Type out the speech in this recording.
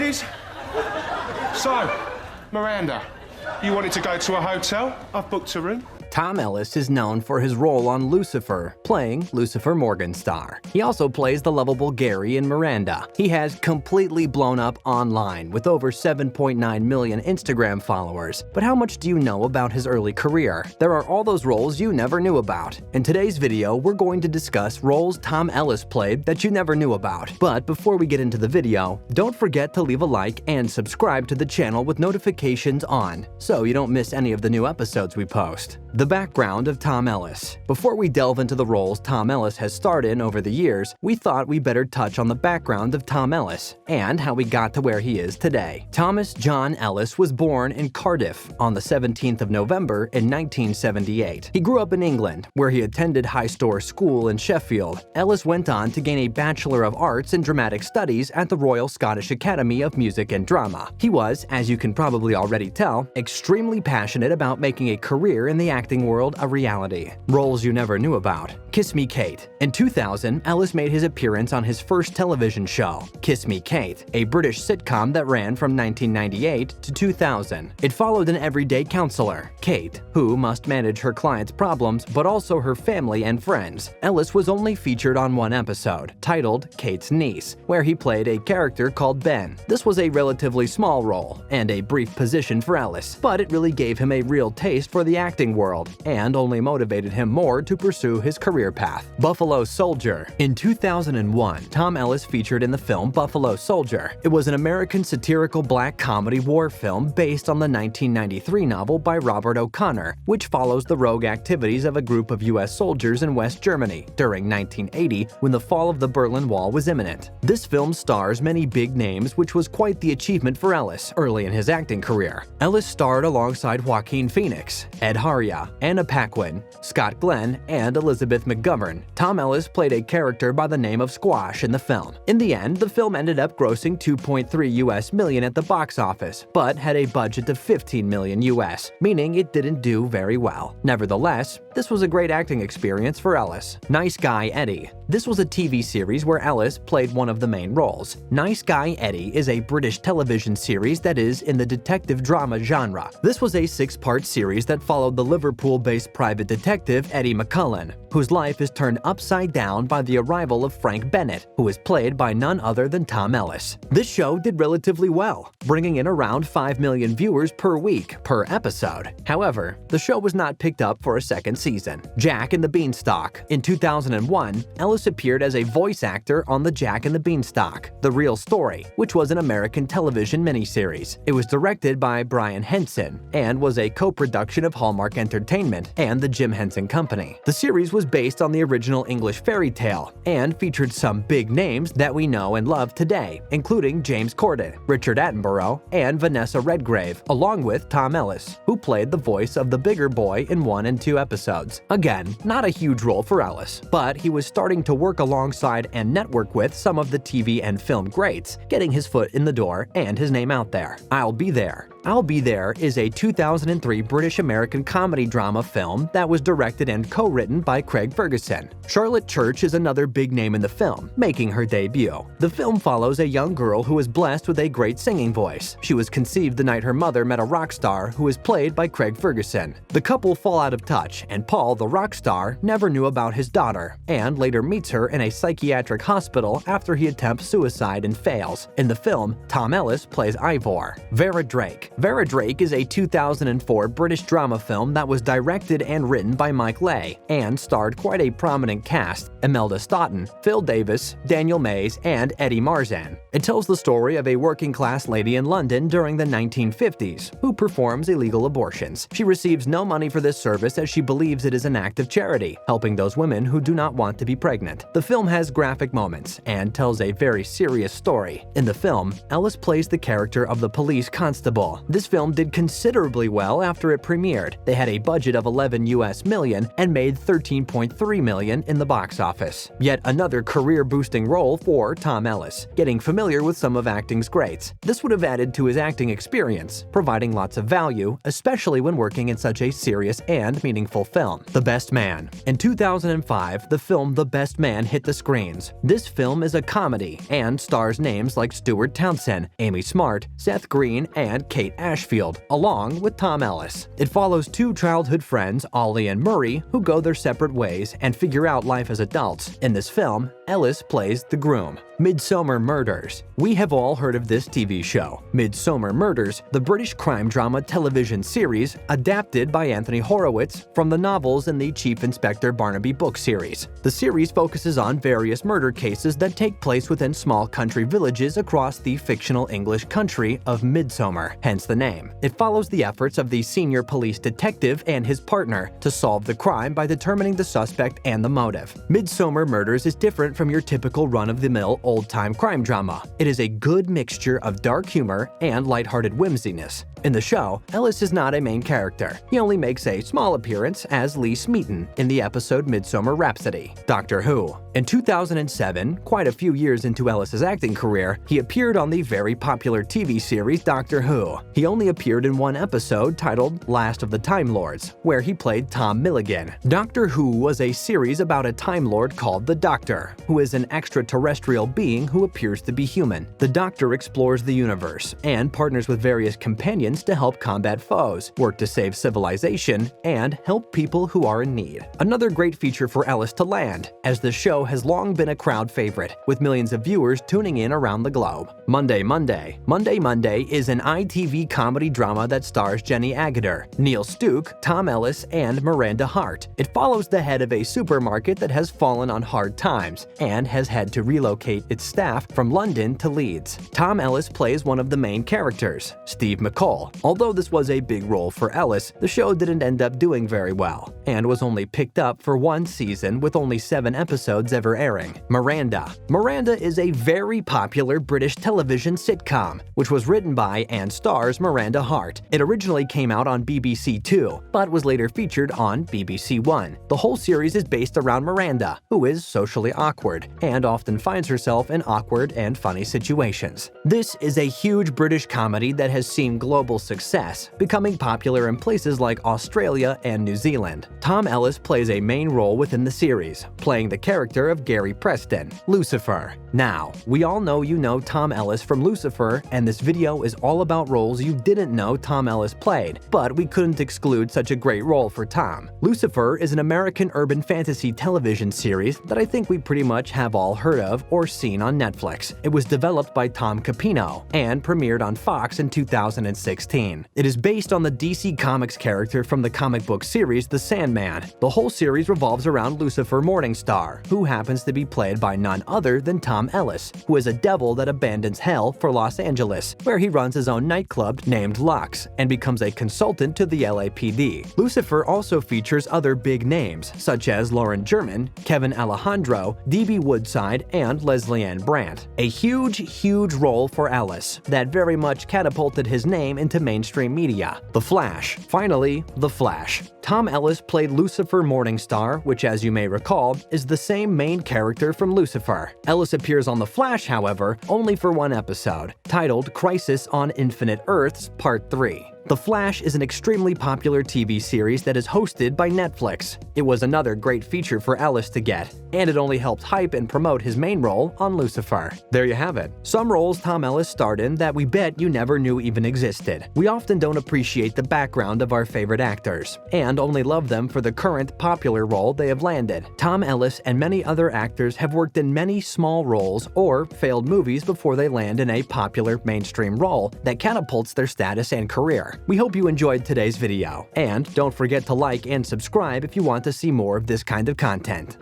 ladies. So, Miranda, you wanted to go to a hotel? I've booked a room. Tom Ellis is known for his role on Lucifer, playing Lucifer Morningstar. He also plays the lovable Gary in Miranda. He has completely blown up online with over 7.9 million Instagram followers. But how much do you know about his early career? There are all those roles you never knew about. In today's video, we're going to discuss roles Tom Ellis played that you never knew about. But before we get into the video, don't forget to leave a like and subscribe to the channel with notifications on, so you don't miss any of the new episodes we post. The background of Tom Ellis. Before we delve into the roles Tom Ellis has starred in over the years, we thought we better touch on the background of Tom Ellis and how he got to where he is today. Thomas John Ellis was born in Cardiff on the 17th of November in 1978. He grew up in England, where he attended High Store School in Sheffield. Ellis went on to gain a Bachelor of Arts in Dramatic Studies at the Royal Scottish Academy of Music and Drama. He was, as you can probably already tell, extremely passionate about making a career in the acting world a reality. Roles you never knew about. Kiss Me Kate. In 2000, Ellis made his appearance on his first television show, Kiss Me Kate, a British sitcom that ran from 1998 to 2000. It followed an everyday counselor, Kate, who must manage her clients' problems but also her family and friends. Ellis was only featured on one episode, titled Kate's Niece, where he played a character called Ben. This was a relatively small role and a brief position for Ellis, but it really gave him a real taste for the acting world and only motivated him more to pursue his career path. Buffalo Soldier. In 2001, Tom Ellis featured in the film Buffalo Soldier. It was an American satirical black comedy war film based on the 1993 novel by Robert O'Connor, which follows the rogue activities of a group of U.S. soldiers in West Germany during 1980 when the fall of the Berlin Wall was imminent. This film stars many big names, which was quite the achievement for Ellis early in his acting career. Ellis starred alongside Joaquin Phoenix, Ed Harria, Anna Paquin, Scott Glenn, and Elizabeth McGovern. Tom Ellis played a character by the name of Squash in the film. In the end, the film ended up grossing $2.3 million at the box office, but had a budget of $15 million, meaning it didn't do very well. Nevertheless, this was a great acting experience for Ellis. Nice Guy Eddie. This was a TV series where Ellis played one of the main roles. Nice Guy Eddie is a British television series that is in the detective drama genre. This was a 6-part series that followed the Liverpool-based private detective Eddie McCullen, whose life is turned upside down by the arrival of Frank Bennett, who is played by none other than Tom Ellis. This show did relatively well, bringing in around 5 million viewers per week, per episode. However, the show was not picked up for a second season. Jack and the Beanstalk. In 2001, Ellis appeared as a voice actor on the Jack and the Beanstalk, The Real Story, which was an American television miniseries. It was directed by Brian Henson and was a co-production of Hallmark Entertainment and the Jim Henson Company. The series was based on the original English fairy tale and featured some big names that we know and love today, including James Corden, Richard Attenborough, and Vanessa Redgrave, along with Tom Ellis, who played the voice of the bigger boy in 1 and 2 episodes. Again, not a huge role for Ellis, but he was starting to work alongside and network with some of the TV and film greats, getting his foot in the door and his name out there. I'll Be There. I'll Be There is a 2003 British-American comedy drama film that was directed and co-written by Craig Ferguson. Charlotte Church is another big name in the film, making her debut. The film follows a young girl who is blessed with a great singing voice. She was conceived the night her mother met a rock star who is played by Craig Ferguson. The couple fall out of touch, and Paul, the rock star, never knew about his daughter, and later meets her in a psychiatric hospital after he attempts suicide and fails. In the film, Tom Ellis plays Ivor. Vera Drake. Vera Drake is a 2004 British drama film that was directed and written by Mike Leigh and starred quite a prominent cast: Imelda Staunton, Phil Davis, Daniel Mays, and Eddie Marzan. It tells the story of a working-class lady in London during the 1950s who performs illegal abortions. She receives no money for this service as she believes it is an act of charity, helping those women who do not want to be pregnant. The film has graphic moments and tells a very serious story. In the film, Ellis plays the character of the police constable, This film did considerably well after it premiered. They had a budget of $11 million and made $13.3 million in the box office. Yet another career-boosting role for Tom Ellis, getting familiar with some of acting's greats. This would have added to his acting experience, providing lots of value, especially when working in such a serious and meaningful film. The Best Man. In 2005, the film The Best Man hit the screens. This film is a comedy and stars names like Stuart Townsend, Amy Smart, Seth Green, and Kate Ashfield, along with Tom Ellis. It follows two childhood friends, Ollie and Murray, who go their separate ways and figure out life as adults. In this film, Ellis plays the groom. Midsomer Murders. We have all heard of this TV show. Midsomer Murders, the British crime drama television series adapted by Anthony Horowitz from the novels in the Chief Inspector Barnaby book series. The series focuses on various murder cases that take place within small country villages across the fictional English country of Midsomer, hence the name. It follows the efforts of the senior police detective and his partner to solve the crime by determining the suspect and the motive. Midsomer Murders is different from your typical run-of-the-mill old-time crime drama. It is a good mixture of dark humor and lighthearted whimsiness. In the show, Ellis is not a main character. He only makes a small appearance as Lee Smeaton in the episode Midsummer Rhapsody. Doctor Who. In 2007, quite a few years into Ellis's acting career, he appeared on the very popular TV series Doctor Who. He only appeared in one episode titled Last of the Time Lords, where he played Tom Milligan. Doctor Who was a series about a Time Lord called the Doctor, who is an extraterrestrial being who appears to be human. The Doctor explores the universe and partners with various companions to help combat foes, work to save civilization, and help people who are in need. Another great feature for Ellis to land, as the show has long been a crowd favorite, with millions of viewers tuning in around the globe. Monday Monday. Monday Monday is an ITV comedy drama that stars Jenny Agutter, Neil Stuke, Tom Ellis, and Miranda Hart. It follows the head of a supermarket that has fallen on hard times and has had to relocate its staff from London to Leeds. Tom Ellis plays one of the main characters, Steve McCall. Although this was a big role for Ellis, the show didn't end up doing very well, and was only picked up for one season with only 7 episodes ever airing. Miranda. Miranda is a very popular British television sitcom, which was written by and stars Miranda Hart. It originally came out on BBC Two, but was later featured on BBC One. The whole series is based around Miranda, who is socially awkward, and often finds herself in awkward and funny situations. This is a huge British comedy that has seen global success, becoming popular in places like Australia and New Zealand. Tom Ellis plays a main role within the series, playing the character of Gary Preston, Lucifer. Now, we all know you know Tom Ellis from Lucifer, and this video is all about roles you didn't know Tom Ellis played, but we couldn't exclude such a great role for Tom. Lucifer is an American urban fantasy television series that I think we pretty much have all heard of or seen on Netflix. It was developed by Tom Capino and premiered on Fox in 2016. It is based on the DC Comics character from the comic book series The Sandman. The whole series revolves around Lucifer Morningstar, who happens to be played by none other than Tom Ellis, who is a devil that abandons hell for Los Angeles, where he runs his own nightclub named Lux and becomes a consultant to the LAPD. Lucifer also features other big names, such as Lauren German, Kevin Alejandro, D.B. Woodside, and Leslie Ann Brandt. A huge role for Ellis that very much catapulted his name into mainstream media. The Flash. Finally, The Flash. Tom Ellis played Lucifer Morningstar, which, as you may recall, is the same main character from Lucifer. Ellis appears on The Flash, however, only for one episode, titled Crisis on Infinite Earths Part 3. The Flash is an extremely popular TV series that is hosted by Netflix. It was another great feature for Ellis to get, and it only helped hype and promote his main role on Lucifer. There you have it. Some roles Tom Ellis starred in that we bet you never knew even existed. We often don't appreciate the background of our favorite actors, and only love them for the current popular role they have landed. Tom Ellis and many other actors have worked in many small roles or failed movies before they land in a popular mainstream role that catapults their status and career. We hope you enjoyed today's video, and don't forget to like and subscribe if you want to see more of this kind of content.